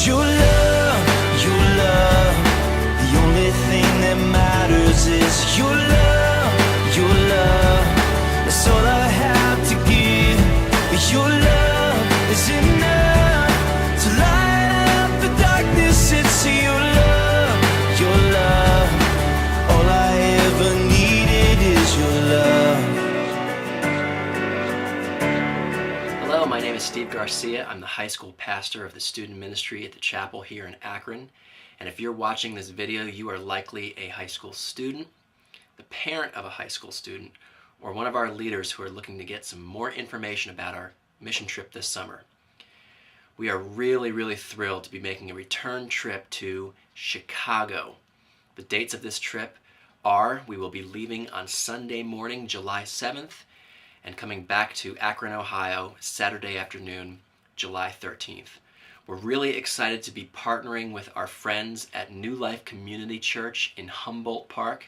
Your love, the only thing that matters is your love, your love. That's all I have to give. Your love is enough to light up the darkness. It's your love, your love. All I ever needed is your love. Hello, my name is Steve Garcia. I'm the high school pastor of the student ministry at the chapel here in Akron. And if you're watching this video, you are likely a high school student, the parent of a high school student, or one of our leaders who are looking to get some more information about our mission trip this summer. We are really thrilled to be making a return trip to Chicago. The dates of this trip are, we will be leaving on Sunday morning, July 7th, and coming back to Akron, Ohio, Saturday afternoon, July 13th. We're really excited to be partnering with our friends at New Life Community Church in Humboldt Park.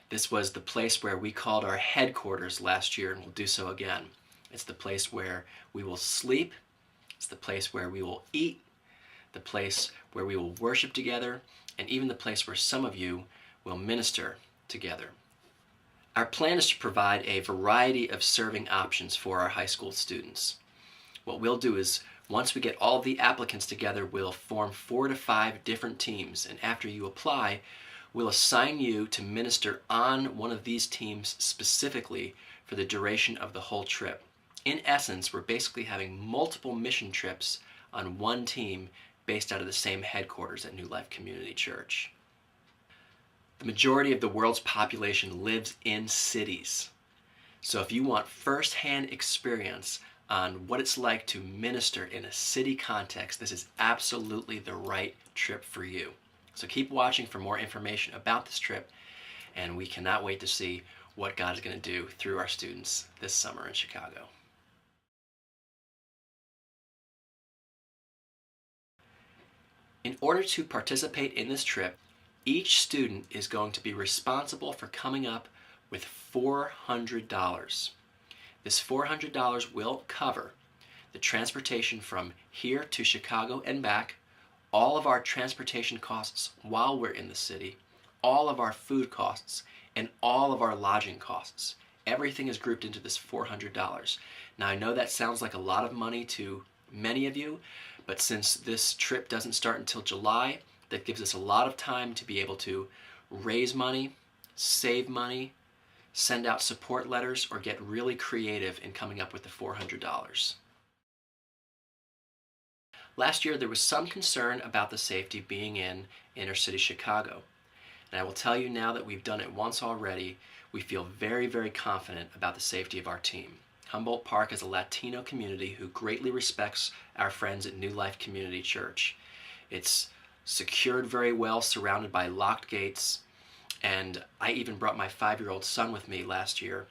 This was the place where we called our headquarters last year, and we'll do so again. It's the place where we will sleep, it's the place where we will eat, the place where we will worship together, and even the place where some of you will minister together. Our plan is to provide a variety of serving options for our high school students. What we'll do is, once we get all of the applicants together, we'll form 4 to 5 different teams, and after you apply, we'll assign you to minister on one of these teams specifically for the duration of the whole trip. In essence, we're basically having multiple mission trips on one team based out of the same headquarters at New Life Community Church. The majority of the world's population lives in cities. So if you want first-hand experience on what it's like to minister in a city context, this is absolutely the right trip for you. So keep watching for more information about this trip, and we cannot wait to see what God is going to do through our students this summer in Chicago. In order to participate in this trip, each student is going to be responsible for coming up with $400. This $400 will cover the transportation from here to Chicago and back, all of our transportation costs while we're in the city, all of our food costs, and all of our lodging costs. Everything is grouped into this $400. Now, I know that sounds like a lot of money to many of you, but since this trip doesn't start until July, that gives us a lot of time to be able to raise money, save money, send out support letters, or get really creative in coming up with the $400. Last year, there was some concern about the safety being in inner city Chicago. And I will tell you now that we've done it once already, we feel very confident about the safety of our team. Humboldt Park is a Latino community who greatly respects our friends at New Life Community Church. It's secured very well, surrounded by locked gates, and I even brought my 5-year-old son with me last year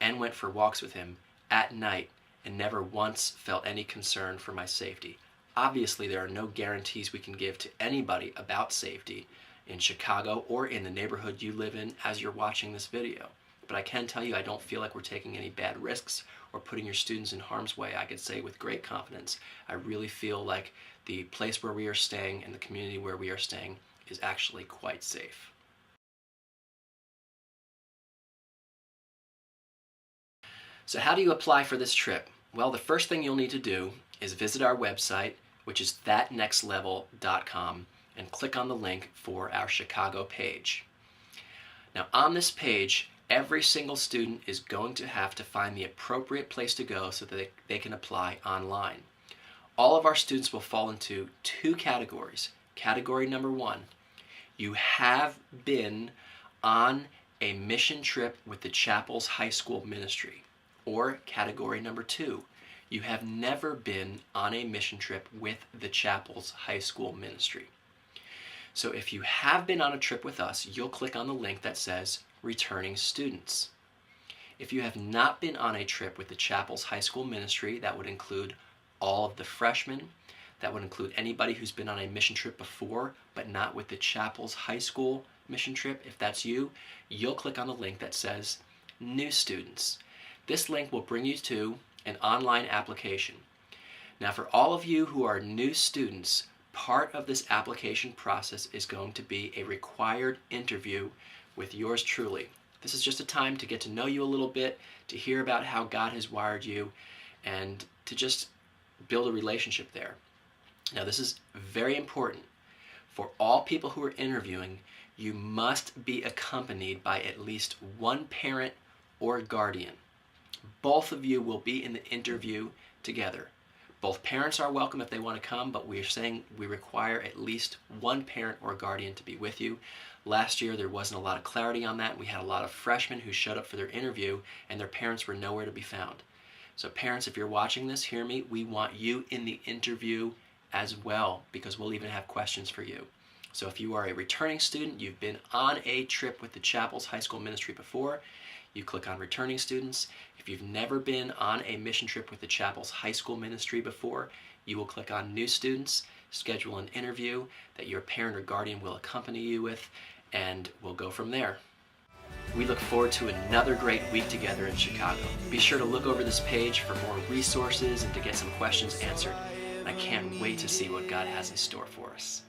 and went for walks with him at night and never once felt any concern for my safety. Obviously, there are no guarantees we can give to anybody about safety in Chicago or in the neighborhood you live in as you're watching this video. But I can tell you I don't feel like we're taking any bad risks or putting your students in harm's way. I could say with great confidence, I really feel like the place where we are staying and the community where we are staying is actually quite safe. So how do you apply for this trip? Well, the first thing you'll need to do is visit our website, which is thatnextlevel.com, and click on the link for our Chicago page. Now, on this page, every single student is going to have to find the appropriate place to go so that they can apply online. All of our students will fall into 2 categories. Category number 1, you have been on a mission trip with the chapel's high school ministry. Or category number 2, you have never been on a mission trip with the chapel's high school ministry. So if you have been on a trip with us, you'll click on the link that says Returning Students. If you have not been on a trip with the chapel's high school ministry, that would include all of the freshmen, that would include anybody who's been on a mission trip before, but not with the chapel's high school mission trip. If that's you, you'll click on the link that says New Students. This link will bring you to an online application. Now, for all of you who are new students, part of this application process is going to be a required interview with yours truly. This is just a time to get to know you a little bit, to hear about how God has wired you, and to just build a relationship there. Now, this is very important. For all people who are interviewing, you must be accompanied by at least one parent or guardian. Both of you will be in the interview together. Both parents are welcome if they want to come, but we are saying we require at least one parent or guardian to be with you. Last year, there wasn't a lot of clarity on that. We had a lot of freshmen who showed up for their interview, and their parents were nowhere to be found. So parents, if you're watching this, hear me. We want you in the interview as well, because we'll even have questions for you. So if you are a returning student, you've been on a trip with the Chapel's High School Ministry before, you click on Returning Students. If you've never been on a mission trip with the Chapel's High School Ministry before, you will click on New Students, schedule an interview that your parent or guardian will accompany you with, and we'll go from there. We look forward to another great week together in Chicago. Be sure to look over this page for more resources and to get some questions answered. I can't wait to see what God has in store for us.